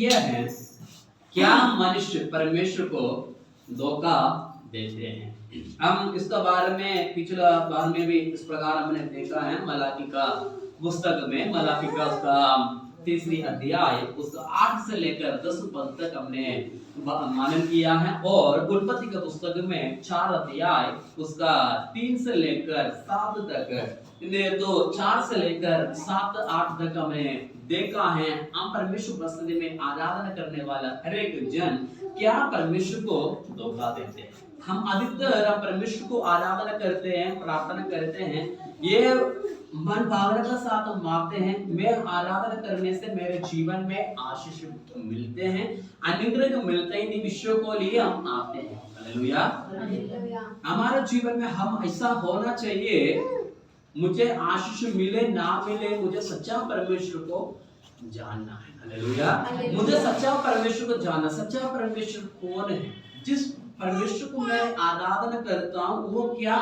यह है, क्या मनुष्य परमेश्वर को धोखा देते हैं। हम इसका बारे में पिछला बार में भी इस प्रकार हमने देखा है। मलाकी का पुस्तक में, मलाकी का उसका 3 अध्याय उसका 8 से लेकर 10 पद तक हमने मनन किया है, और उत्पत्ति के पुस्तक में 4 अध्याय उसका 3 से लेकर 7 तक, तो 4 से लेकर 7-8 तक हमने देखा है। हम परमेश्वर उपस्थिति में आराधना करने वाला हर एक जन क्या परमेश्वर को धोखा देते हैं। हम अधिकतर परमेश्वर को आराधना करते हैं, प्रार्थना करते हैं, ये मन भावना के साथ हम मांगते हैं, मैं आराधना करने से मेरे जीवन में आशीष मिलते हैं, अनुग्रह मिलते हैं, विषयों को लिए हम आते हैं। हालेलुया। हमारे जीवन में हम ऐसा होना चाहिए, मुझे आशीष मिले ना मिले, मुझे सच्चा परमेश्वर को जानना है। हालेलुया। मुझे सच्चा परमेश्वर को जानना। सच्चा परमेश्वर कौन है? जिस परमेश्वर को मैं आराधना करता हूँ वो क्या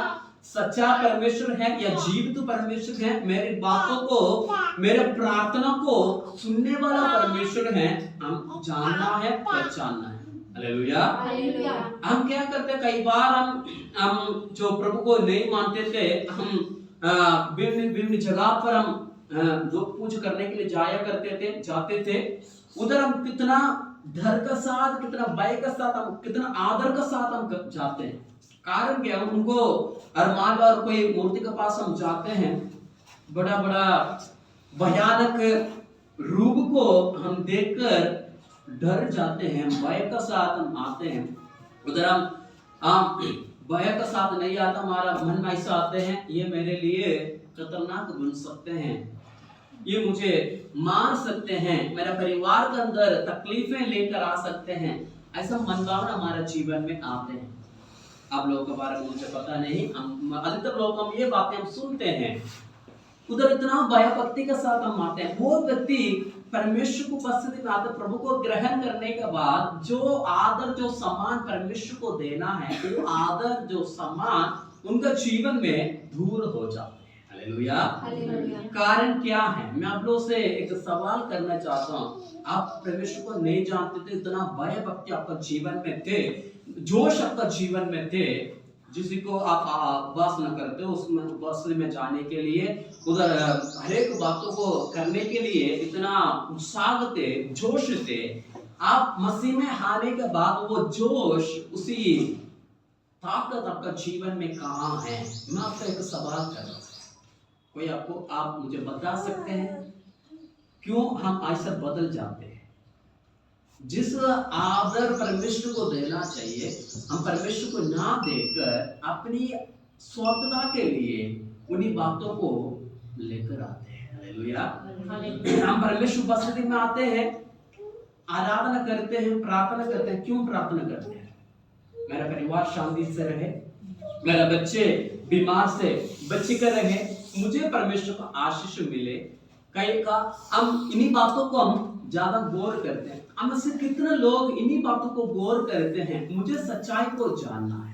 सच्चा परमेश्वर है या जीवित परमेश्वर है? मेरी बातों को, मेरे प्रार्थना को सुनने वाला परमेश्वर है। हम जानना है, पहचानना है। हालेलुया। हम क्या करते, कई बार हम जो प्रभु को नहीं मानते थे, हम विभिन्न जगह पर हम लोग पूछ करने के लिए जाते थे। उधर हम कितना डर के साथ, कितना भय के साथ, हम कितना आदर के साथ हम जाते हैं। कारण क्या? उनको अरमान और कोई मूर्ति के पास हम जाते हैं, बड़ा बड़ा भयानक रूप को हम देखकर डर जाते हैं, भय के साथ हम आते हैं। उधर हम भय के साथ नहीं आता, हमारा मन में ऐसा आते हैं, ये मेरे लिए खतरनाक बन सकते हैं, ये मुझे मार सकते हैं, मेरा परिवार के अंदर तकलीफें लेकर आ सकते हैं। ऐसा मनभावना हमारे जीवन में आते हैं। आप लोगों के बारे में मुझे पता नहीं, अधिकतर लोग हम ये बातें हम सुनते हैं। उधर इतना भयभक्ति के साथ हम आते हैं। वो व्यक्ति परमेश्वर को उपस्थिति में आते, प्रभु को ग्रहण करने के बाद जो आदर, जो सम्मान परमेश्वर को देना है, वो आदर, जो सम्मान उनका जीवन में दूर हो जाता है। हालेलुया। कारण क्या है? मैं आप लोगों से एक सवाल करना चाहता हूँ। आप परमेश्वर को नहीं जानते थे, इतना भय भक्ति आपका जीवन में थे, जोश आपका जीवन में थे, जिसी को आप बस न करते हो उसमें बस में जाने के लिए, उधर हर एक बातों को करने के लिए इतना उत्साह थे, जोश थे। आप मसीह में आने के बाद वो जोश, उसी ताकत आपका जीवन में कहाँ है? मैं आपसे एक सवाल कर रहा हूँ, कोई आप मुझे बता सकते हैं क्यों हम ऐसा बदल जाते हैं? जिस आदर परमेश्वर को देना चाहिए, हम परमेश्वर को ना देकर अपनी स्वार्थता के लिए उन्हीं बातों को लेकर आते हैं। हालेलुया। हम परमेश्वर उपस्थिति में आते हैं, आराधना करते हैं, प्रार्थना करते हैं। क्यों प्रार्थना करते हैं? मेरा परिवार शांति से रहे, मेरा बच्चे बीमार से बच्चे कर रहे, मुझे परमेश्वर का आशीष मिले। कई का हम इन्हीं बातों को हम ज्यादा गौर करते हैं। हम से कितने लोग इन्हीं बातों को गौर करते हैं? मुझे सच्चाई को जानना है।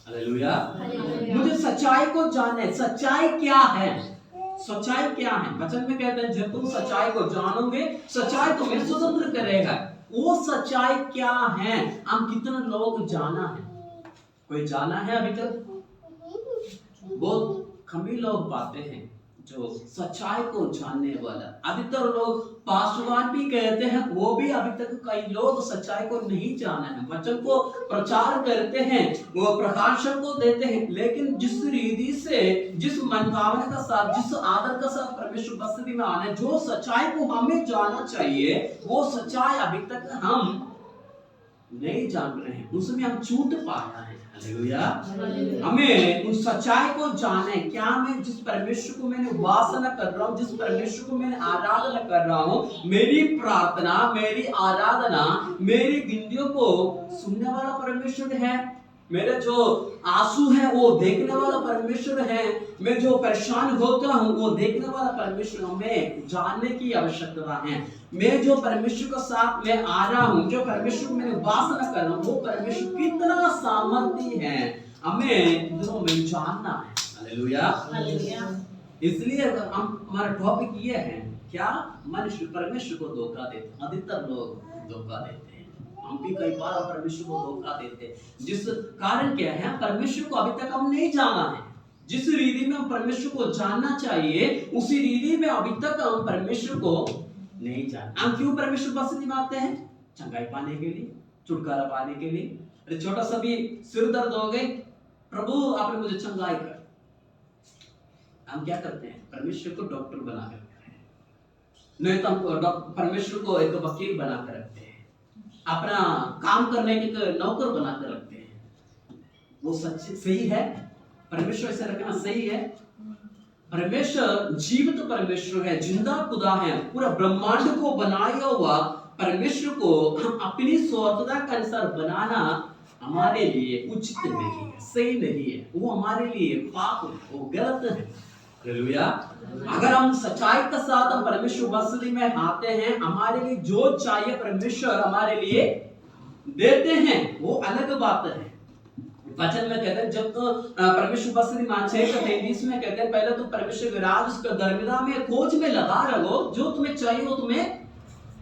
हालेलुया। मुझे सच्चाई को जानना है। सच्चाई क्या है? सच्चाई क्या है? वचन में कहते हैं जब तुम सच्चाई को जानोगे, सच्चाई तुम्हें स्वतंत्र करेगा। वो सच्चाई क्या है? हम कितने लोग जाना है? कोई जाना है अभी तक? बहुत कम ही लोग पाते हैं जो सच्चाई को जानने वाला। अधिकतर लोग पासवान भी कहते हैं, वो भी अभी तक कई लोग सच्चाई को नहीं जाना है। वचन को प्रचार करते हैं, वो प्रकाशन को देते हैं, लेकिन जिस रीति से, जिस मनभावना के साथ, जिस आदर के साथ परमेश्वर उपस्थिति में आने, जो सच्चाई को हमें जानना चाहिए, वो सच्चाई अभी तक हम नहीं जान रहे हैं, उसमें हम छूट पाया है। हालेलुया। हमें उस सच्चाई को जाने, क्या मैं जिस परमेश्वर को मैंने उपासना कर रहा हूँ, जिस परमेश्वर को मैंने आराधना कर रहा हूँ, मेरी प्रार्थना, मेरी आराधना, मेरी विनतियों को सुनने वाला परमेश्वर है। मेरे जो आंसू है वो देखने वाला परमेश्वर है। मैं जो परेशान होता हूँ वो देखने वाला परमेश्वर। हमें जानने की आवश्यकता है, मैं जो परमेश्वर के साथ में आ रहा हूँ, जो परमेश्वर मैंने उपासना कर रहा हूँ, वो परमेश्वर कितना सामर्थ्य है, हमें दोनों में जानना है। हालेलुया। इसलिए हम, हमारा टॉपिक ये है, क्या मनुष्य परमेश्वर को धोखा देते हैं। अधिकतर लोग धोखा देते हैं, हम भी कई बार परमेश्वर को धोखा देते हैं। जिस कारण क्या है, परमेश्वर को अभी तक हम नहीं जाना है। जिस रीति में हम परमेश्वर को जानना चाहिए उसी रीति में अभी तक हम परमेश्वर को नहीं जानते। हम क्यों परमेश्वर बसती में आते हैं? चंगाई पाने के लिए, छुटकारा पाने के लिए। अरे छोटा सा भी सिर दर्द हो गए, प्रभु आपने मुझे चंगाई कर। हम क्या करते हैं? परमेश्वर को डॉक्टर बना कर रखते हैं, नहीं तो हम परमेश्वर को एक वकील बना कर रखते हैं, अपना काम करने के नौकर बना कर रखते हैं। वो सच सही है? परमेश्वर ऐसे रखना सही है? परमेश्वर जीवित परमेश्वर है, जिंदा खुदा है। पूरा ब्रह्मांड को बनाया हुआ परमेश्वर को हम अपनी स्वार्थता के अनुसार बनाना हमारे लिए उचित नहीं है, सही नहीं है। वो हमारे लिए पाप है, वो गलत है। हालेलुया। अगर हम सच्चाई के साथ हम परमेश्वर बसती में आते हैं, हमारे लिए जो चाहिए परमेश्वर हमारे लिए देते हैं, वो अलग बात है। वचन में कहते हैं जब तो परमेश्वर बसती में 6:23 में कहते हैं पहले तो परमेश्वर के राज उसका धर्मिता में खोज में लगा रहो, जो तुम्हें चाहिए वो तुम्हें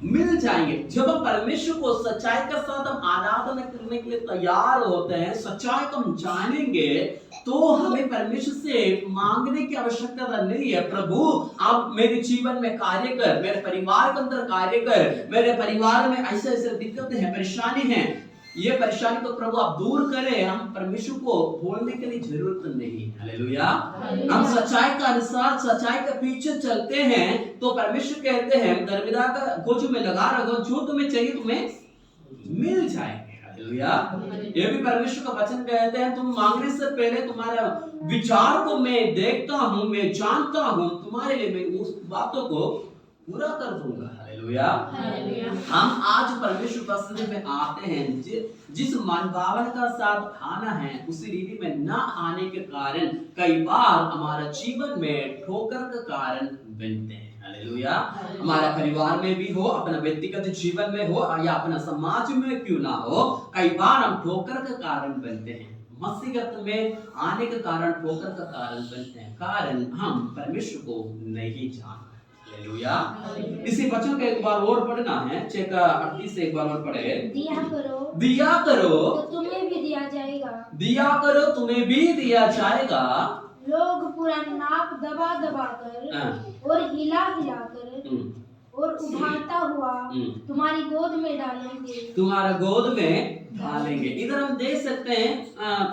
मिल जाएंगे। जब हम परमेश्वर को सच्चाई के साथ हम आराधना करने के लिए तैयार होते हैं, सच्चाई को हम जानेंगे, तो हमें परमेश्वर से मांगने की आवश्यकता नहीं है। प्रभु आप मेरे जीवन में कार्य कर, मेरे परिवार के अंदर कार्य कर, मेरे परिवार में ऐसे ऐसे दिक्कतें हैं, परेशानी है, ये परेशानी को प्रभु आप दूर करें। हम परमेश्वर को बोलने के लिए जरूरत नहीं है। हालेलुया। हम सच्चाई का अनुसार सच्चाई के पीछे चलते हैं तो परमेश्वर कहते हैं धर्मिता का खोज में लगा रखो, जो तुम्हें चाहिए तुम्हें मिल जाएंगे। हालेलुया। ये भी परमेश्वर का वचन कहते हैं तुम मांगने से पहले तुम्हारा विचार को मैं देखता हूं, मैं जानता हूं, तुम्हारे लिए मैं उस बातों को पूरा कर दूंगा। हालेलुया। हम आज परमेश्वर बसती में आते हैं, जिस मन भावना का साथ आना है उसी रीति में ना आने के कारण कई बार हमारा जीवन में ठोकर का कारण बनते हैं। हालेलुया। हमारा परिवार में भी हो, अपना व्यक्तिगत जीवन में हो या अपना समाज में क्यों ना हो, कई बार हम ठोकर का कारण बनते हैं। मसीहत में आने के कारण ठोकर का कारण बनते हैं, कारण हम परमेश्वर को नहीं जानते। हालेलुया। इसी वचन का एक बार और पढ़ना है, 6:38 से एक बार और पढ़े। दिया करो तो तुम्हें भी दिया जाएगा, दिया करो तुम्हें भी दिया जाएगा। लोग पूरा नाप दबा दबा कर और हिला हिला कर और उभारता हुआ तुम्हारी गोद में डालेंगे, तुम्हारा गोद में डालेंगे। इधर हम देख सकते हैं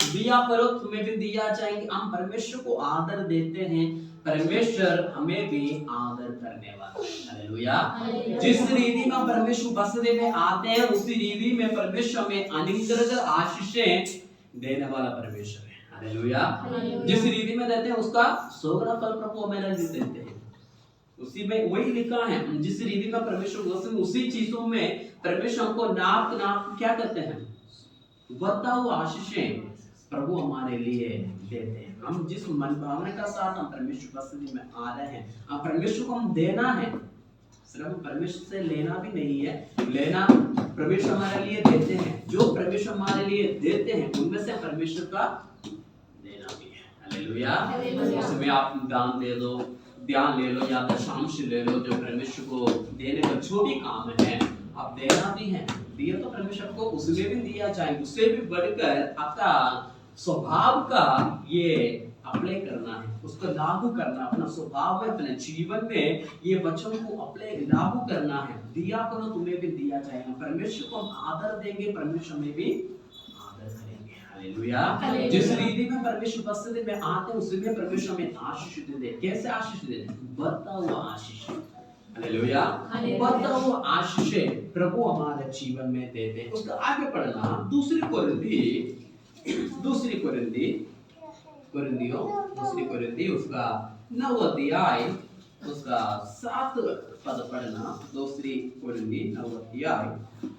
दिया करो तुम्हें भी दिया जाएंगे। हम परमेश्वर को आदर देते हैं, परमेश्वर हमें भी आदर करने वाला है। हालेलुया। जिस रीति में परमेश्वर बसने में आते हैं उसी रीति में परमेश्वर हमें अनिंद्रक आशीषें देने वाला परमेश्वर है। हालेलुया। जिस रीति में देते हैं उसका 100 फल प्रभु हमें देते हैं। उसी में वही लिखा है, जिस रीति में परमेश्वर उसी चीजों में परमेश्वर हमको नाप नाप क्या करते हैं, बढ़ता हुआ आशीषें प्रभु हमारे लिए देते हैं। हम जिस मन भावना का साथ हम परमेश्वर बसती में आ रहे हैं, हम परमेश्वर को हम देना है, सिर्फ परमेश्वर से लेना भी नहीं है, लेना परमेश्वर हमारे लिए देते हैं। जो परमेश्वर हमारे लिए देते हैं उनमें से परमेश्वर का देना भी है। हालेलुया। उसमें आप दान दे दो, ध्यान ले लो या दशांश ले लो, जो परमेश्वर को देने का जो भी काम है आप देना भी है। दिया तो परमेश्वर को उसमें भी दिया जाए, उससे भी बढ़कर आपका स्वभाव का ये अप्लाई करना है, उसको लागू करना अपना स्वभाव में, अपने जीवन में ये वचन को अप्लाई लागू करना है। दिया करो तुम्हें भी दिया जाएगा। परमेश्वर को हम आदर देंगे, परमेश्वर में भी आदर करेंगे। हालेलुया। जिस रीति में परमेश्वर बसते में आते हैं उसी में परमेश्वर हमें आशीष दे। कैसे आशीष दे? बढ़ता हुआ आशीष। हालेलुया। बढ़ता हुआ आशीष प्रभु हमारे जीवन में देते हैं। उसका आगे पढ़ना दूसरी कोरिन्थी उसका 9 अध्याय उसका 7 पद पढ़ना। दूसरी कोरिन्थी 9 अध्याय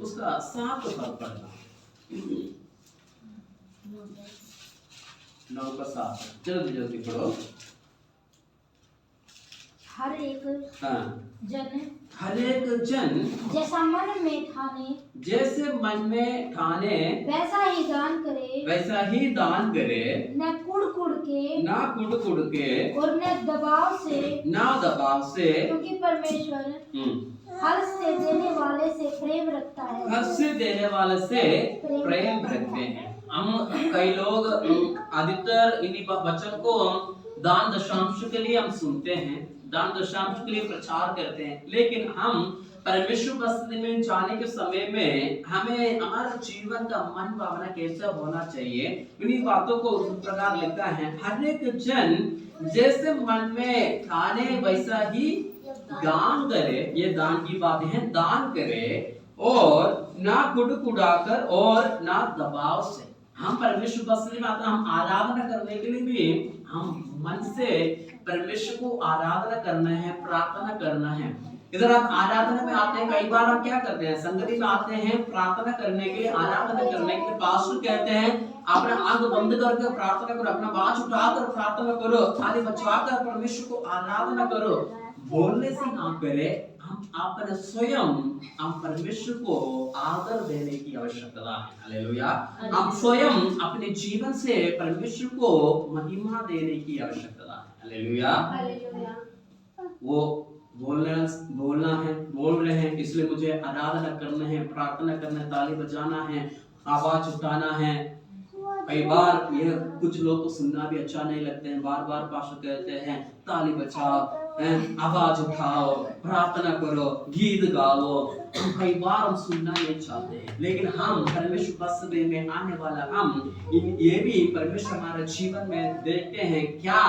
उसका 7 पद पढ़ना। 9 का 7 जल्दी जल्दी पढ़ो। हर एक जन जैसा मन में ठाने जैसे मन में ठाने वैसा ही दान करे, न कुड़ कुड़ के और न दबाव से, क्योंकि परमेश्वर हर्ष से देने वाले से प्रेम रखता है। हम कई लोग अधिकतर इन्हीं वचन को हम दान दशांश के लिए हम सुनते हैं, दान दशांश के लिए प्रचार करते हैं, लेकिन हम परमेश्वर उपस्थिति में जाने के समय में हमें हमारा जीवन का मन भावना कैसा होना चाहिए, इन्हीं बातों को इस प्रकार लिखता है, हर एक जन जैसे मन में ठाने वैसा ही दान करे। ये दान की बातें हैं, दान करे और ना कुड़ाकर और ना दबाव से। हम परमेश्वर उपस्थिति में आते हैं, हम आराधना करने के लिए भी हम मन से परमेश्वर को आराधना करना है, प्रार्थना करना है। इधर आप आराधना में आते हैं, कई बार हम क्या करते हैं, संगति में आते हैं प्रार्थना करने के लिए, आराधना करने के लिए। पास्टर कहते हैं अपना आंख बंद करके प्रार्थना करो, अपना आवाज उठाकर प्रार्थना करो, थाली बचाकर परमेश्वर को आराधना करो। बोलने से ना करे, हम अपने स्वयं हम परमेश्वर को आदर देने की आवश्यकता है। हालेलुया। हम स्वयं अपने जीवन से परमेश्वर को महिमा देने की आवश्यकता है। हालेलुया। वो बोलना है, बोल रहे हैं, इसलिए मुझे आराधना करना है, प्रार्थना करना है, ताली बजाना है, आवाज उठाना है। कई बार ये कुछ लोग को सुनना भी अच्छा नहीं लगते हैं, बार बार पास्टर कहते हैं ताली बजाओ, आवाज उठाओ, प्रार्थना करो, गीत गाओ। कई बार हम सुनना नहीं चाहते हैं, लेकिन हम परमेश्वर उपस्थिति में आने वाला हम ये भी परमेश्वर हमारे जीवन में देखते हैं, क्या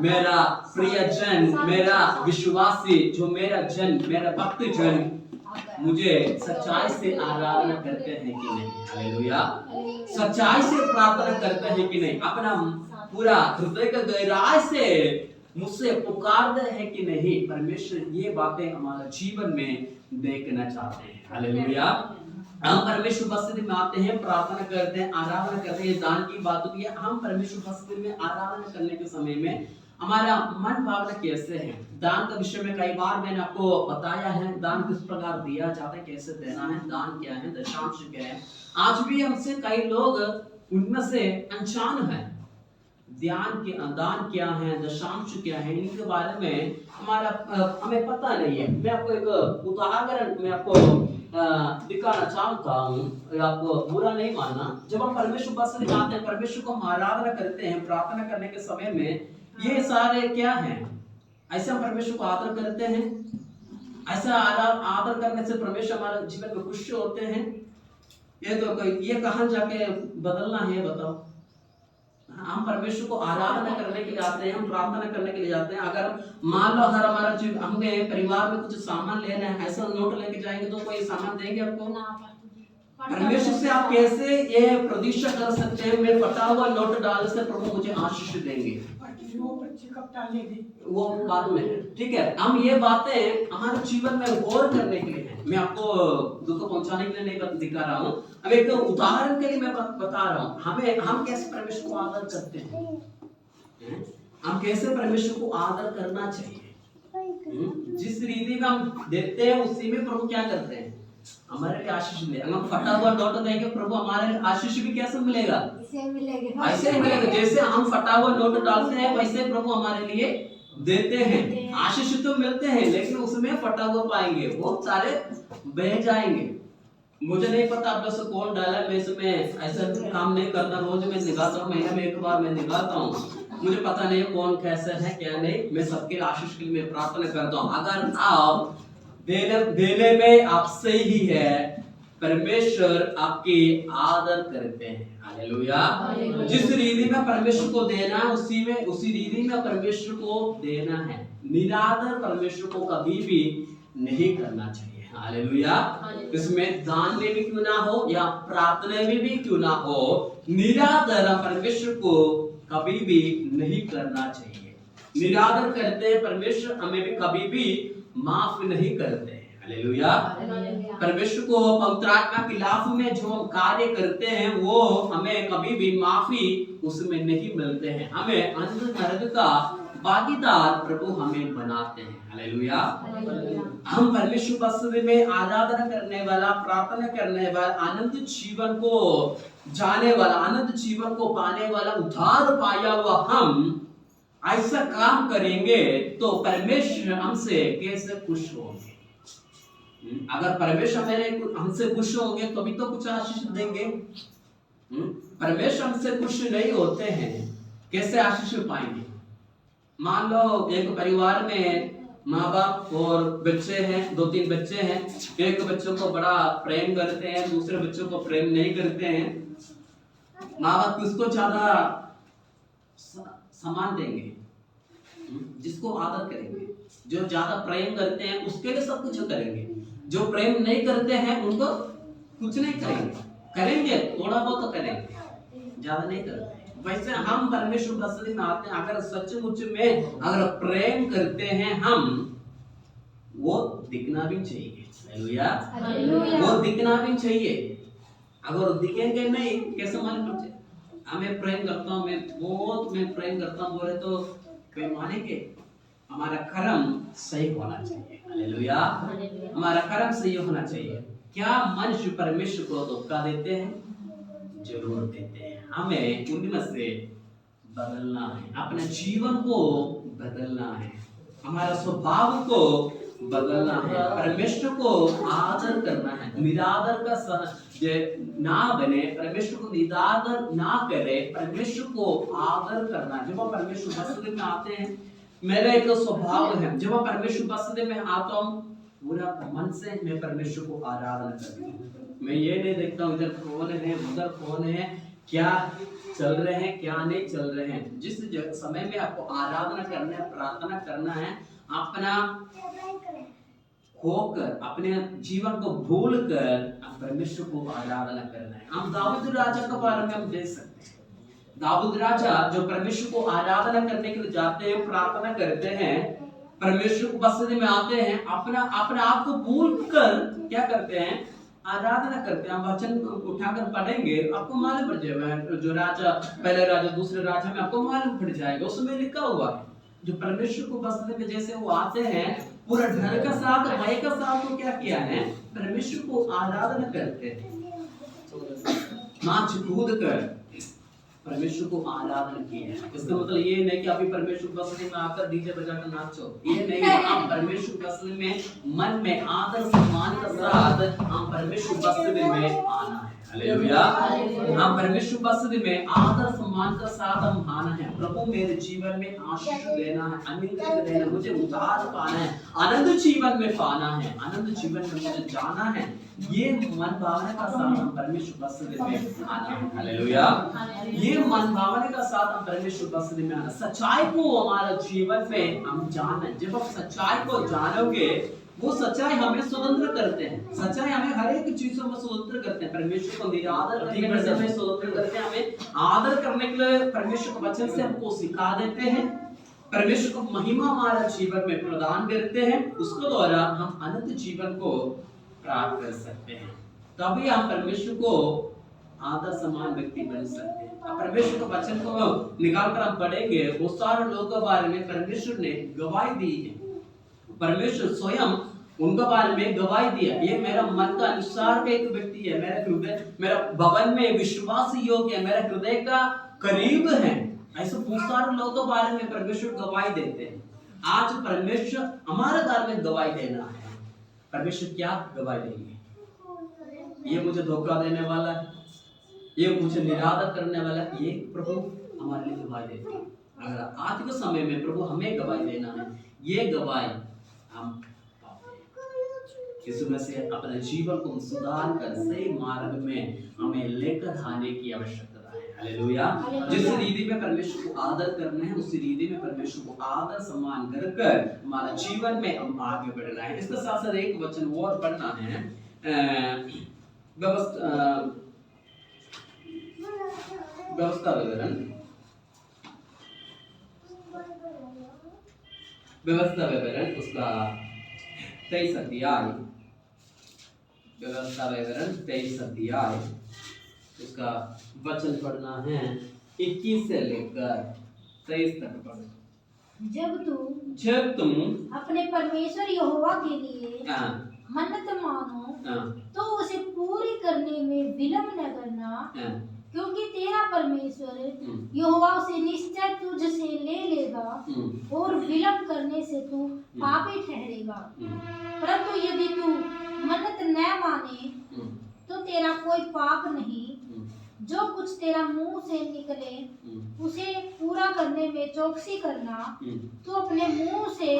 मेरा प्रिय जन, मेरा विश्वासी, जो मेरा जन, मेरा भक्त जन मुझे सच्चाई से आराधना करते हैं कि नहीं। हालेलुया। सच्चाई से प्रार्थना करते हैं कि नहीं, अपना पूरा हृदय का गहराई से मुझसे पुकारते हैं कि नहीं। परमेश्वर ये बातें हमारे जीवन में देखना चाहते हैं। हालेलुया। हम परमेश्वर उपस्थिति में आते हैं, प्रार्थना करते हैं, आराधना करते हैं। दान की बात होती है, हम परमेश्वर उपस्थिति में आराधना करने के समय में हमारा मन भावना कैसे है। दान के विषय में कई बार मैंने आपको बताया है, दान किस प्रकार दिया जाता है, कैसे देना है, दान क्या है, दशांश क्या है। आज भी हमसे कई लोग उनमें से अनजान है, दान क्या है, दशांश क्या है, इनके बारे में हमें पता नहीं है। मैं आपको एक उदाहरण मैं आपको दिखाना चाहता हूँ, आपको बुरा नहीं मानना। जब हम परमेश्वर उपस्थिति में आते हैं, परमेश्वर को हम आराधना करते हैं, प्रार्थना करने के समय में ये सारे क्या हैं, ऐसे हम परमेश्वर को आदर करते हैं। ऐसा आदर करने से परमेश्वर हमारे जीवन में खुश होते हैं। ये कहाँ जाके बदलना है बताओ। हम परमेश्वर को आराधना करने के लिए आते हैं, हम प्रार्थना करने के लिए जाते हैं। अगर मान लो अगर हमारा हमें परिवार में कुछ सामान लेना है, ऐसा नोट लेके जाएंगे तो कोई सामान देंगे आपको? परमेश्वर से आप कैसे ये प्रतीक्षा कर सकते हैं, मैं फटा हुआ नोट डाल से प्रभु मुझे आशीष देंगे? वो बाद में, ठीक है। हम ये बातें हमारे जीवन में गौर करने के लिए हैं। मैं आपको दुख पहुंचाने के लिए नहीं दिखा रहा हूँ, अब एक उदाहरण के लिए मैं बता रहा हूँ। हम कैसे परमेश्वर को आदर करते हैं, हम कैसे परमेश्वर को आदर करना चाहिए। जिस रीति में हम देखते हैं उसी में प्रभु क्या करते हैं, हमारे लिए आशीष मिले। हम फटा हुआ नोट देंगे, प्रभु हमारे आशीष भी कैसे मिलेगा? ऐसे ही मिलेगा। जैसे हम फटा हुआ नोट डालते हैं वैसे प्रभु हमारे लिए देते हैं। आशीष तो मिलते हैं, लेकिन उसमें फटा हुआ पाएंगे, बहुत सारे बह जाएंगे। मुझे नहीं पता आप से कौन डाला, मैं इसमें ऐसा काम नहीं करता। रोज मैं निकालता हूँ, महीने में एक बार मैं निकालता हूँ। मुझे पता नहीं कौन कैसा है क्या नहीं। मैं सबके आशीष के लिए मैं प्रार्थना करता हूँ। अगर आप देने में आप सही है, परमेश्वर आपकी आदर करते हैं। हालेलुया। जिस रीति में परमेश्वर को देना है उसी रीति में परमेश्वर को देना है। निरादर परमेश्वर को कभी भी नहीं करना चाहिए। हालेलुया। इसमें दान में भी क्यों ना हो या प्रार्थना में भी क्यों ना हो, निरादर परमेश्वर को कभी भी नहीं करना चाहिए। निरादर करते हैं परमेश्वर हमें भी कभी भी माफ नहीं करते हैं। हालेलुया। परमेश्वर को पवित्र आत्मा के खिलाफ में जो हम कार्य करते हैं वो हमें कभी भी माफी उसमें नहीं मिलते हैं। हमें अंत नरक का भागीदार प्रभु हमें बनाते हैं। हालेलुया। हम परमेश्वर उपस्थिति में आराधना करने वाला, प्रार्थना करने वाला, आनंद जीवन को जाने वाला, आनंद जीवन को पाने वाला, उद्धार पाया हुआ हम ऐसा काम करेंगे तो परमेश्वर हमसे कैसे खुश होंगे? अगर परमेश्वर हमसे खुश होंगे तो भी तो कुछ आशीष देंगे। परमेश्वर हमसे खुश नहीं होते हैं, कैसे आशीष पाएंगे? मान लो एक परिवार में माँ बाप और बच्चे हैं, 2-3 बच्चे हैं। एक बच्चों को बड़ा प्रेम करते हैं, दूसरे बच्चों को प्रेम नहीं करते हैं। माँ बाप किसको ज्यादा सम्मान देंगे? जिसको आदर करेंगे। जो ज्यादा प्रेम करते हैं उसके लिए सब कुछ करेंगे, जो प्रेम नहीं करते हैं उनको कुछ नहीं करेंगे। करेंगे थोड़ा बहुत तो करेंगे, ज्यादा नहीं करते। वैसे हम परमेश्वर उपस्थिति में आते हैं, अगर सचमुच में अगर प्रेम करते हैं हम, वो दिखना भी चाहिए। हालेलुया। वो दिखना भी चाहिए। अगर दिखेंगे नहीं, कैसे मालूम पड़े हमें प्रेम करता हूँ, मैं प्रेम करता हूँ बोले तो कोई मानेंगे? हमारा कर्म सही होना चाहिए। हालेलुया। हमारा कर्म सही होना चाहिए। क्या मनुष्य परमेश्वर को धोखा देते हैं? जरूर देते हैं। हमें उनमें से बदलना है, अपने जीवन को बदलना है, हमारा स्वभाव को बदलना है, परमेश्वर को आदर करना है, निरादर का ना बने, परमेश्वर को निरादर ना करे, परमेश्वर को आदर करना। जब हम परमेश्वर उपस्थिति में आते हैं, मेरा एक स्वभाव है, जब मैं परमेश्वर उपस्थिति में आता हूँ पूरा मन से मैं परमेश्वर को आराधना करता हूँ। मैं ये नहीं देखता हूँ इधर कौन है उधर कौन है, क्या चल रहे हैं क्या नहीं चल रहे हैं। जिस समय में आपको आराधना करना है, प्रार्थना करना है, अपना खोकर अपने जीवन को भूल कर परमेश्वर को आराधना करना है। हम दाऊद राजा के बारे में हम देख सकते हैं। दाऊद राजा जो परमेश्वर को आराधना करने के लिए जाते हैं, प्रार्थना करते हैं, परमेश्वर की उपस्थिति में आते हैं, अपना आप को भूल कर क्या करते हैं? आराधना करते हैं। हम वचन उठाकर पढ़ेंगे, आपको मालूम पड़ जाएगा। जो राजा, पहले राजा, दूसरे राजा में आपको मालूम पड़ जाएगा। उसमें लिखा हुआ है जो परमेश्वर को उपस्थिति में जैसे वो आते हैं, पूरा डर का साथ, भय का साथ वो क्या किया है? परमेश्वर को आराधना करते हैं, नाच कूद कर परमेश्वर को आराधना की है। इसका मतलब ये नहीं कि अभी परमेश्वर उपस्थिति में आकर डीजे बजाकर नाचो, ये नहीं। आप परमेश्वर उपस्थिति में मन में आदर सम्मान के साथ हम परमेश्वर उपस्थिति में आना है। हालेलुया। हम परमेश्वर उपस्थिति में आदर सम्मान के साथ हम आना है। प्रभु मेरे जीवन में आशीष देना है, अनुग्रह देना है, मुझे उद्धार पाना है, आनंद जीवन में पाना है, आनंद जीवन में मुझे जाना है। ये मन भावना का साथ हम परमेश्वर उपस्थिति में आना है। हालेलुया। ये मन भावना का साथ हम परमेश्वर उपस्थिति में आना, सच्चाई को हमारे जीवन में हम जाने। जब आप सच्चाई को जानोगे, वो सच्चाई हमें स्वतंत्र करते हैं। सच्चाई हमें हर एक चीजों में स्वतंत्र करते हैं। परमेश्वर को निरादर करने के लिए हमें स्वतंत्र करते हैं, हमें आदर करने के लिए परमेश्वर के वचन से हमको सिखा देते हैं, परमेश्वर को महिमा हमारे जीवन में प्रदान करते हैं। उसके द्वारा हम अनंत जीवन को प्राप्त कर सकते हैं। तभी हम परमेश्वर को आदर समान व्यक्ति बन सकते हैं। परमेश्वर के वचन को निकाल कर हम पढ़ेंगे, बहुत सारे लोगों के बारे में परमेश्वर ने गवाही दी है। परमेश्वर स्वयं उनके बारे में गवाही दिया, ये मेरा मन का अनुसार एक व्यक्ति है, मेरा हृदय, मेरा भवन में विश्वास योग्य है, मेरा हृदय का करीब है। ऐसे बहुत सारे लोगों के बारे में परमेश्वर गवाही देते हैं। आज परमेश्वर हमारे बारे में गवाही देना है। परमेश्वर क्या गवाही देंगे? ये मुझे धोखा देने वाला है, ये मुझे निरादर करने वाला है, ये प्रभु हमारे लिए गवाही देते हैं। अगर आज के समय में प्रभु हमें गवाही देना है, ये गवाही हम इसमें से अपने जीवन को सुधार कर सही मार्ग में हमें लेकर आने की आवश्यकता है। हालेलुया। जिस रीति में परमेश्वर को आदर करना है, उस रीति में परमेश्वर को आदर सम्मान कर हमारा जीवन में हम आगे बढ़ रहे हैं। इसके साथ साथ एक वचन और पढ़ना है, व्यवस्था विवरण उसका 23 अध्याय, व्यवस्था विवरण 23 अध्याय, उसका वचन पढ़ना है 21 से लेकर 23 तक पढ़ना। जब तुम अपने परमेश्वर यहोवा के लिए मन्नत मानो तो उसे पूरी करने में विलंब न करना, क्योंकि तेरा परमेश्वर यहोवा उसे निश्चय तुझसे ले लेगा और विलंब करने से तू पापी ठहरेगा। परंतु यदि तू मन्नत न माने तो तेरा कोई पाप नहीं। जो कुछ तेरा मुंह से निकले उसे पूरा करने में चौकसी करना। तू अपने मुंह से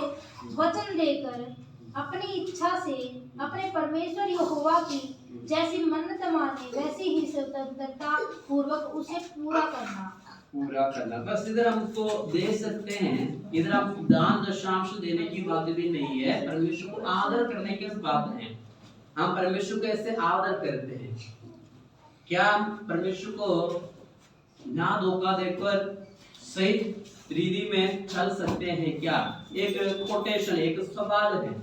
वचन देकर अपनी इच्छा से अपने परमेश्वर यहोवा की जैसी मन्नत माने वैसी ही स्वतंत्रता पूर्वक उसे पूरा करना। बस इधर हमको दे सकते हैं, इधर हम दान दशांश देने की बात भी नहीं है, परमेश्वर को आदर करने की बात है। हम परमेश्वर को ऐसे आदर करते हैं, क्या हम परमेश्वर को ना धोखा देकर सही रीति में चल सकते हैं क्या? एक कोटेशन, एक सवाल है,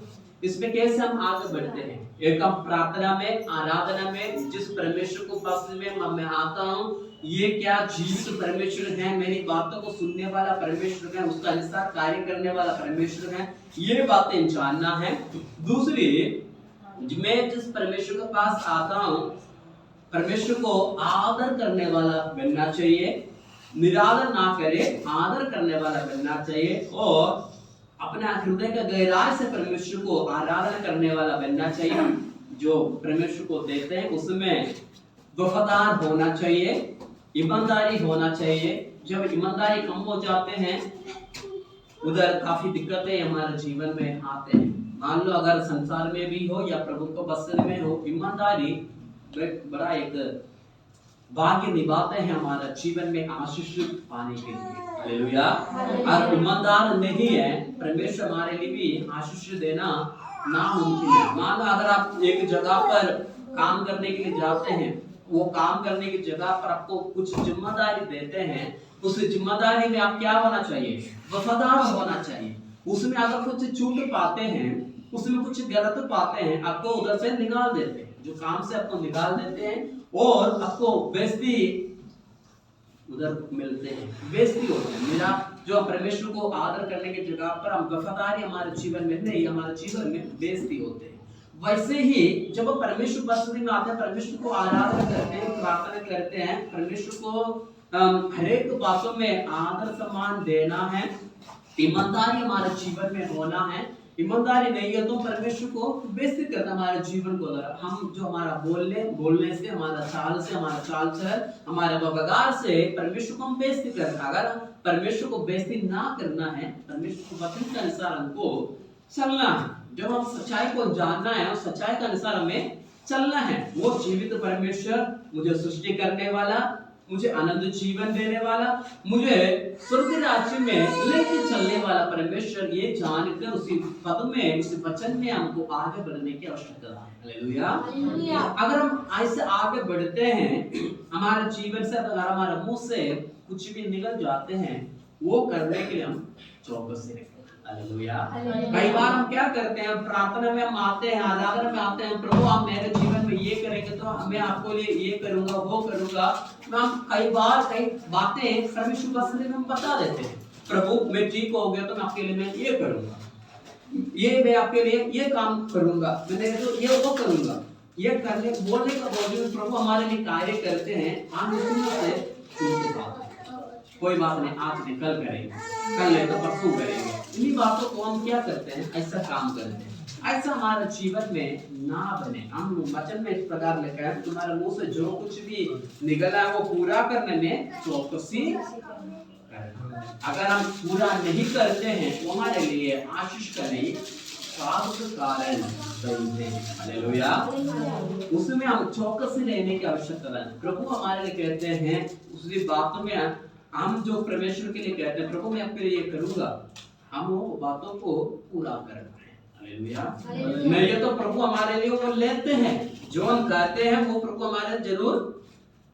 इसमें कैसे हम आगे बढ़ते हैं? एक हम प्रार्थना में, आराधना में जिस परमेश्वर को पास में मैं आता हूँ, ये क्या जीवित परमेश्वर है, मेरी बातों को सुनने वाला परमेश्वर है, उसका अनुसार कार्य करने वाला परमेश्वर है, ये बातें जानना है। दूसरी, मैं जिस परमेश्वर के पास आता हूँ, परमेश्वर को आदर करने वाला बनना चाहिए, निरादर ना करे, आदर करने वाला बनना चाहिए, और अपना हृदय का गहराई से परमेश्वर को आराधना करने वाला बनना चाहिए। जो परमेश्वर को देते हैं उसमें वफादार होना चाहिए, ईमानदारी होना चाहिए। जब ईमानदारी कम हो जाते हैं उधर काफी दिक्कतें हमारे जीवन में आते हैं। मान लो अगर संसार में भी हो या प्रभु को बसने में हो, ईमानदारी बड़ा एक भाग्य निभाते हैं हमारा जीवन में आशीष पाने के लिए। हालेलुया। और ईमानदार नहीं है, परमेश्वर हमारे लिए भी आशीष देना नामुमकिन है। मान लो अगर आप एक जगह पर काम करने के लिए जाते हैं, वो काम करने की जगह पर आपको कुछ जिम्मेदारी देते हैं, उस जिम्मेदारी में आप क्या होना चाहिए? वफादार होना चाहिए। उसमें अगर कुछ छूट पाते हैं, उसमें कुछ गलत पाते हैं, आपको उधर से निकाल देते हैं, जो काम से आपको निकाल देते हैं और आपको बेइज्जती उधर मिलते हैं, बेइज्जती होते हैं। मेरा जो परमेश्वर को आदर करने की जगह पर हम वफादारी हमारे जीवन में नहीं, हमारे जीवन में बेइज्जती होते हैं। वैसे ही जब परमेश्वर बसती में आते हैं, परमेश्वर को आराधना करते हैं, प्रार्थना करते हैं, परमेश्वर को हर एक बातों में आदर सम्मान देना है, ईमानदारी हमारे जीवन में होना है। ईमानदारी नहीं है तो परमेश्वर को बेइज्जती करना हमारे जीवन को। हम जो हमारा बोलने से, हमारा चाल से, हमारा चाल चलन, हमारे व्यवहार से परमेश्वर को हम बेइज्जती करना। अगर परमेश्वर को बेइज्जती ना करना है, परमेश्वर के वचन के अनुसार हमको चलना है। जब हम सच्चाई को जानना है और सच्चाई के अनुसार हमें चलना है, वो जीवित परमेश्वर, मुझे सृष्टि करने वाला, मुझे आनंद जीवन देने वाला, मुझे स्वर्ग राज्य में लेके चलने वाला परमेश्वर, ये जानकर उसी पद में, उसी वचन में हमको आगे बढ़ने की आवश्यकता है। हालेलुया। अगर हम ऐसे आगे बढ़ते हैं, हमारे जीवन से अगर हमारे मुंह से कुछ भी निकल जाते हैं, वो करने के लिए हम चौकस रहें। हालेलुया। कई बार हम क्या करते हैं, प्रार्थना में हम आते हैं, आराधना में आते हैं, प्रभु आप मेरे जीवन में ये करेंगे तो मैं आपको लिए ये करूंगा, वो करूंगा। हम कई बार कई बातें परमेश्वर के सामने हम बता देते हैं, प्रभु मैं ठीक हो गया तो मैं आपके लिए मैं ये करूंगा, ये मैं आपके लिए ये काम करूंगा, मैंने तो ये वो करूंगा। ये करने बोलने का बावजूद प्रभु हमारे लिए कार्य करते हैं, हम से छूट पाते हैं। कोई बात नहीं, आज नहीं कल करेंगे, कल नहीं तो परसों करेंगे। इन्हीं बातों को हम क्या करते हैं, ऐसा काम करते हैं। ऐसा हमारे जीवन में ना बने। हम वचन में इस प्रकार लिखा है, तुम्हारे मुंह से जो कुछ भी निकला है वो पूरा करने में चौकसी करना। अगर हम पूरा नहीं करते हैं तो हमारे लिए आशीष का नहीं कारण बनते हैं। हालेलुया। उसमें हम चौकसी रहने की आवश्यकता है। प्रभु हमारे लिए कहते हैं, उसी बातों में हम जो परमेश्वर के लिए कहते हैं, प्रभु मैं आपके लिए करूंगा, हम वो बातों को पूरा कर पाए। हालेलुया। नहीं तो प्रभु हमारे लिए वो लेते हैं, जो हम कहते हैं वो प्रभु हमारे जरूर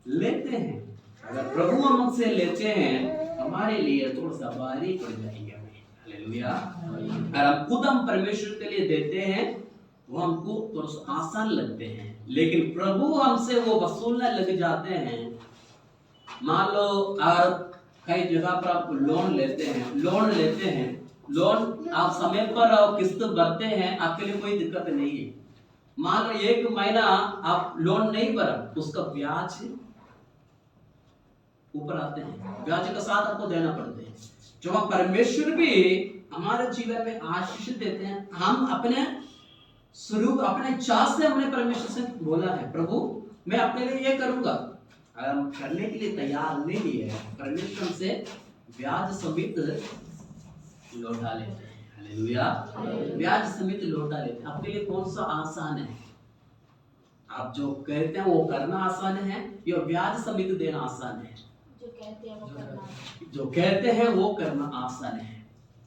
लेते हैं। अगर प्रभु हमसे लेते हैं, हमारे लिए थोड़ा सा भारी पड़ जाएंगे। हालेलुया। अगर हम खुद हम परमेश्वर के लिए देते हैं, वो हमको थोड़ा सा आसान लगते हैं, लेकिन प्रभु हमसे वो वसूलने लग जाते हैं। मान लो और कई जगह पर आप लोन लेते हैं, लोन आप समय पर किस्त भरते हैं, आपके लिए कोई दिक्कत नहीं है। मान लो 1 महीना आप लोन नहीं भरा, उसका ब्याज ऊपर आते हैं, ब्याज के साथ आपको देना पड़ते हैं। जो परमेश्वर भी हमारे जीवन में आशीष देते हैं, हम अपने स्वरूप अपने चाह से हमने परमेश्वर से बोला है, प्रभु मैं अपने लिए ये करूंगा। अगर हम करने के लिए तैयार नहीं है, परमेश्वर से ब्याज समेत लौटा लेते हैं। हालेलुया, ब्याज समेत लौटा लेते हैं। आपके लिए कौन सा आसान है? आप जो कहते हैं वो करना आसान है या ब्याज समेत देना आसान है? जो कहते हैं वो करना आसान है।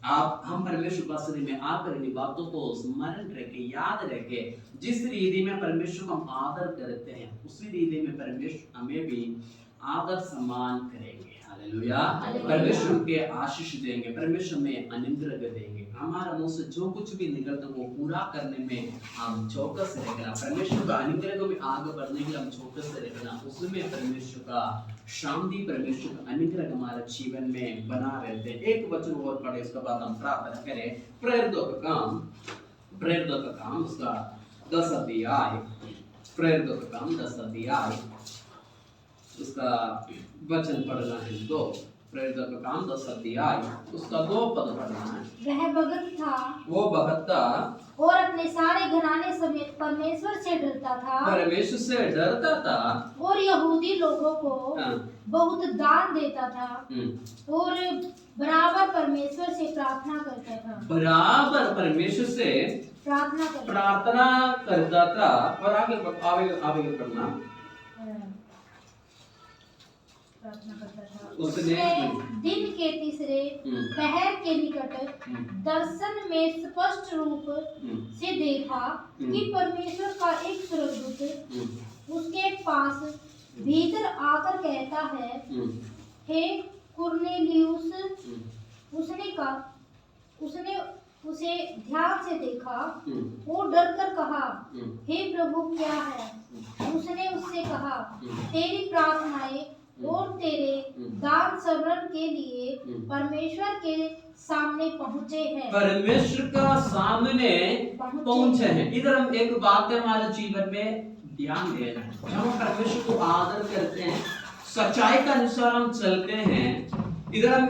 हम परमेश्वर पास में आकर इन बातों को स्मरण रखे, याद रखे। जिस रीति में परमेश्वर को हम आदर करते हैं, उसी रीति में परमेश्वर हमें भी आदर सम्मान करेंगे। हालेलुया, परमेश्वर के आशीष देंगे, परमेश्वर में अनुग्रह देंगे। हमारा मुंह से जो कुछ भी निकलता है वो पूरा करने में हम चौकस रहना, परमेश्वर का अनुग्रह को भी आगे बढ़ने के लिए हम चौकस रहना, उसमें परमेश्वर का शांति, परमेश्वर का अनुग्रह हमारे जीवन में बना रहते हैं। एक वचन और पढ़े, उसके बाद हम प्रार्थना करें। प्रेरितों का काम उसका 10 अध्याय, प्रेरितों का काम 10 अध्याय, उसका वचन पढ़ना है 2। प्रेरितों का काम 10 अध्याय, उसका 2 पद पढ़ना है। वो भगत था और अपने सारे घराने समेत परमेश्वर से डरता था और यहूदी लोगों को बहुत दान देता था और बराबर परमेश्वर से प्रार्थना करता था। बराबर परमेश्वर से प्रार्थना करता था। और आगे पढ़ना। उसने दिन के तीसरे पहर के निकट दर्शन में स्पष्ट रूप से देखा कि परमेश्वर का एक स्वर्गदूत उसके पास भीतर आकर कहता है, हे कुरनेलियुस। उसने उसे ध्यान से देखा और डर कर कहा, हे प्रभु क्या है? उसने उससे कहा, तेरी प्रार्थनाएं और तेरे दान समरण के लिए परमेश्वर के सामने पहुँचे हैं। परमेश्वर का सामने पहुँचे हैं। इधर हम एक बात है हमारे जीवन में ध्यान देना है। जब हम परमेश्वर को आदर करते हैं, सच्चाई का अनुसार हम चलते हैं। इधर हम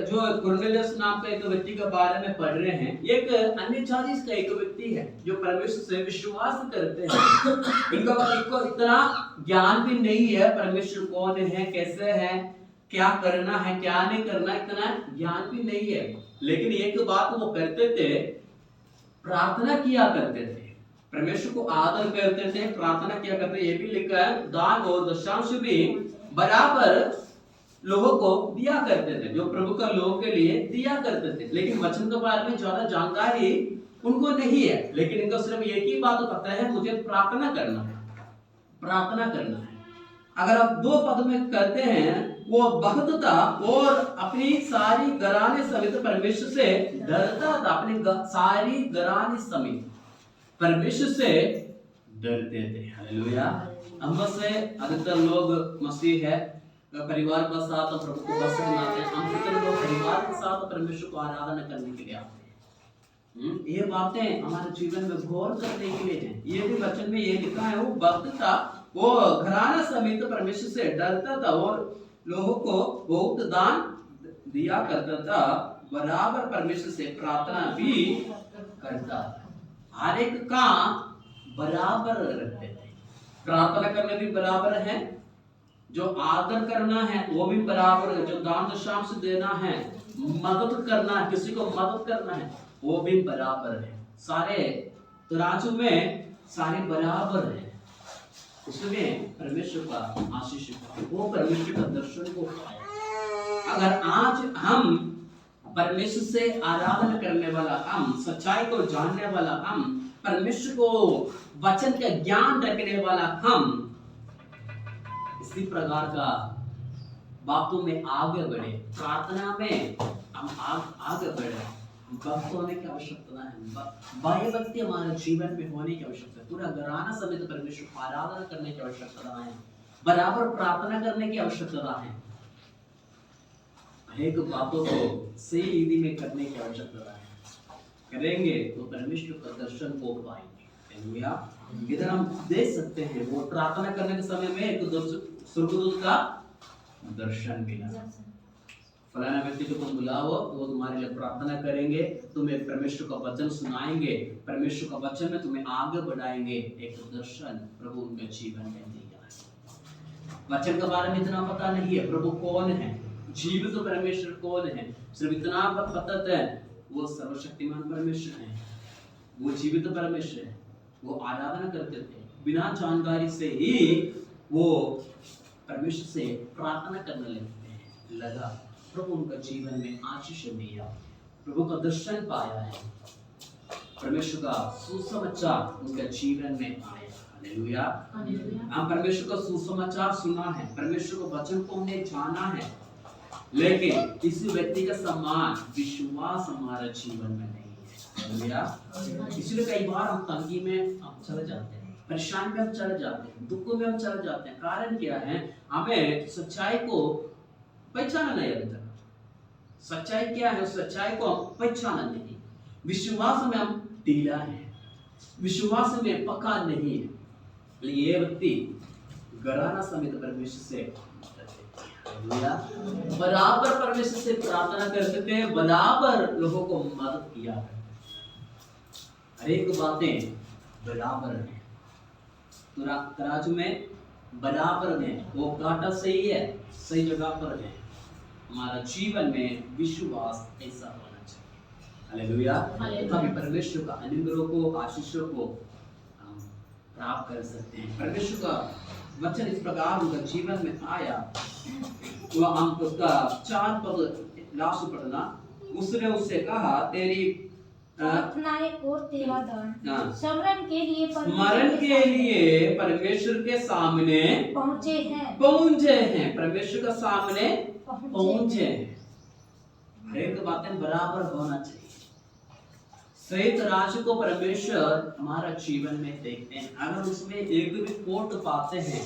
जो कुरनेलियुस नाम का एक व्यक्ति के बारे में पढ़ रहे हैं। एक अन्य जाति का एक व्यक्ति है जो परमेश्वर से विश्वास करते हैं। इनको इतना ज्ञान भी नहीं है परमेश्वर कौन है, कैसे है, क्या करना है, क्या नहीं करना, इतना ज्ञान भी नहीं है। लेकिन एक बात वो करते थे, प्रार्थना किया करते थे, परमेश्वर को आदर करते थे, प्रार्थना किया करते। ये भी लिखा है, दान और दशांश भी बराबर लोगों को दिया करते थे, जो प्रभु का लोगों के लिए दिया करते थे। लेकिन वचन के बारे में ज्यादा जानकारी उनको नहीं है। लेकिन इनको सिर्फ एक ही बात पता है, मुझे प्रार्थना करना है। अगर आप 2 पद में कहते हैं, वो भक्त था और अपनी सारी घराने समेत परमेश्वर से डरता था। अपनी सारी घराने समेत परमेश्वर से डरते थे। हालेलुया। हम से अधिकतर लोग मसीह है, परिवार के साथ प्रभु को बस मनाते हैं। हम कितने लोग परिवार के साथ परमेश्वर को आराधना करने के लिए आते हैं। ये बातें हमारे जीवन में गौर करने के लिए हैं। ये भी वचन में ये लिखा है, वो भक्त था, वो घराना समेत परमेश्वर से डरता था और लोगों को बहुत दान दिया करता था, बराबर परमेश्वर से प्रार्थना भी करता था। हर एक काम बराबर रखते थे। प्रार्थना करना भी बराबर है, जो आदर करना है वो भी बराबर है, जो दान दशांश देना है, मदद करना है, किसी को मदद करना है, वो भी बराबर है। सारे तराजू में सारे बराबर है। उसमें परमेश्वर का आशीष, वो परमेश्वर का दर्शन को पाया। अगर आज हम परमेश्वर से आराधना करने वाला, हम सच्चाई को जानने वाला, हम परमेश्वर को वचन का ज्ञान रखने वाला, हम इसी प्रकार का बातों में आगे बढ़े, प्रार्थना में हम आगे बढ़े। भक्त होने की आवश्यकता है, बाह्य भक्ति हमारे जीवन में होने की आवश्यकता है। पूरा घराना समेत परमेश्वर को आराधना करने की आवश्यकता है, बराबर प्रार्थना करने की आवश्यकता है। अनेक बातों को सही रीति में करने की आवश्यकता है। करेंगे तो परमेश्वर का दर्शन हो पाएंगे। हालेलुया। इधर हम देख सकते हैं वो प्रार्थना करने के समय में एक स्वर्गदूत का दर्शन मिला। फलाना व्यक्ति को तुम बुलाओ, वो तुम्हारे लिए प्रार्थना करेंगे, तुम्हें परमेश्वर का वचन सुनाएंगे, परमेश्वर का वचन में तुम्हें आगे बढ़ाएंगे। एक दर्शन प्रभु उनके जीवन में दिया है। वचन के बारे में इतना पता नहीं है प्रभु कौन है, जीवित तो परमेश्वर कौन है, सिर्फ इतना पता है वो सर्वशक्तिमान परमेश्वर है, वो जीवित परमेश्वर है। वो आराधना करते थे, बिना जानकारी से ही वो परमेश्वर से प्रार्थना करने लगा। प्रभु उनका जीवन में आशीष दिया, प्रभु का दर्शन पाया है, परमेश्वर का सुसमाचार उनके जीवन में आया। हालेलुया। हम परमेश्वर का सुसमाचार सुना है, परमेश्वर का वचन को हमने जाना है, लेकिन किसी व्यक्ति का समान विश्वास हमारा जीवन में नहीं है। हालेलुया। इसलिए कई बार हम तंगी में हम चले जाते हैं, परेशानी में हम चले जाते हैं, दुखों में हम चले जाते हैं। कारण क्या है? हमें सच्चाई को पहचाना नहीं आता। सच्चाई क्या है? उस सच्चाई को हम पहचाना नहीं, विश्वास में हम ढीला है, विश्वास में पक्का नहीं है। ये व्यक्ति घराना समेत परमेश्वर से बराबर परमेश्वर से प्रार्थना करते थे, बराबर लोगों को मदद किया। हर एक बातें बराबर है, तराजू में बराबर है, वो कांटा सही है, सही जगह पर है। हमारा जीवन में विश्वास ऐसा होना चाहिए। हालेलुया। तभी परमेश्वर का अनुग्रह को, आशीषों को हम प्राप्त कर सकते हैं। परमेश्वर का वचन इस प्रकार उनका जीवन में आया, तो हम उसका 4 पद लास्ट पढ़ना। उसने उससे कहा, तेरी प्रार्थनाएं और तेरा दान स्मरण के लिए परमेश्वर के सामने पहुंचे हैं, परमेश्वर के सामने पहुंचे। हर एक बातें बराबर होना चाहिए। सही तराजू को परमेश्वर हमारा जीवन में देखते हैं, अगर उसमें एक भी खोट पाते हैं,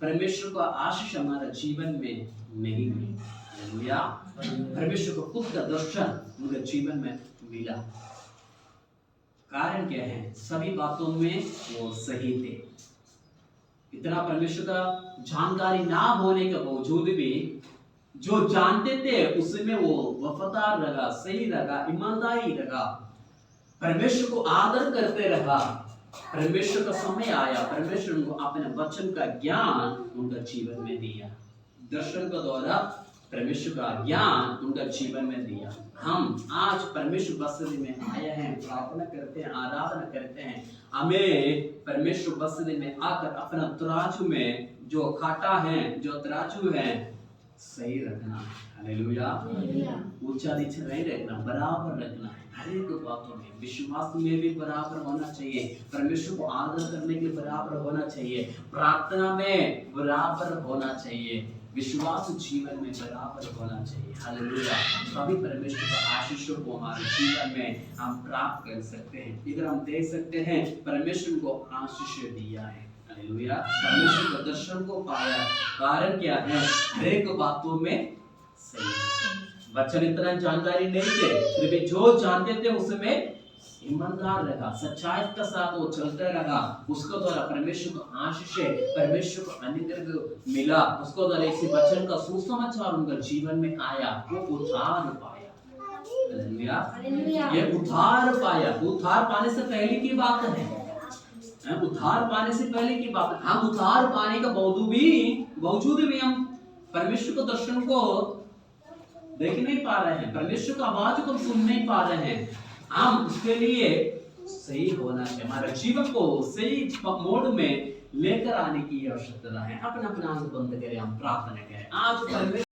परमेश्वर का आशीष हमारा जीवन में नहीं मिला। हालेलुया। परमेश्वर को खुद का दर्शन उनके जीवन में मिला। कारण क्या है? सभी बातों में वो सही थे। इतना परमेश्वर का जानकारी ना होने के बावजूद भी जो जानते थे उसमें वो वफादार रहा, सही रहा, ईमानदारी रहा, परमेश्वर को आदर करते रहा। परमेश्वर का समय आया, परमेश्वर उनको अपने वचन का ज्ञान उनका जीवन में दिया। दर्शन का द्वारा परमेश्वर का ज्ञान उनका जीवन में दिया। हम आज परमेश्वर बसदी में आए हैं, प्रार्थना करते हैं, आराधना करते हैं। हमें परमेश्वर बसदी में आकर अपना तराजू में जो कांटा है, जो तराजू है, सही रखना है। हालेलुया। ऊंचा नीचे नहीं रखना, बराबर रखना है। हर एक बातों में, विश्वास में भी बराबर होना चाहिए, परमेश्वर को आदर करने के लिए बराबर होना चाहिए, प्रार्थना में बराबर होना चाहिए, विश्वास जीवन में बराबर होना चाहिए। हालेलुया। तभी परमेश्वर का आशीषों को हमारे जीवन में हम प्राप्त कर सकते हैं। इधर हम देख सकते हैं परमेश्वर को आशीष दिया है। हालेलुया। परमेश्वर का दर्शन को पाया। कारण क्या है? हर एक बातों में सही। वचन इतना जानकारी नहीं थे, फिर भी जो जानते थे उसमें ईमानदार रहा, सच्चाई के साथ वो चलते रहा। उसको द्वारा परमेश्वर को आशीष, परमेश्वर को अनुग्रह मिला। उसको द्वारा इसी वचन का सुसमाचार उनका जीवन में आया, वो उद्धार पाया। हालेलुया। ये उद्धार पाया। उद्धार पाने से पहले की बात है, उद्धार पाने से पहले की बात है। हम उद्धार पाने का बावजूद भी हम परमेश्वर के दर्शन को देख नहीं पा रहे हैं, परमेश्वर का आवाज को सुन नहीं पा रहे हैं। हम उसके लिए सही होना चाहिए, हमारे जीवन को सही मोड में लेकर आने की आवश्यकता है। अपना आंख बंद करें, हम प्रार्थना करें। आज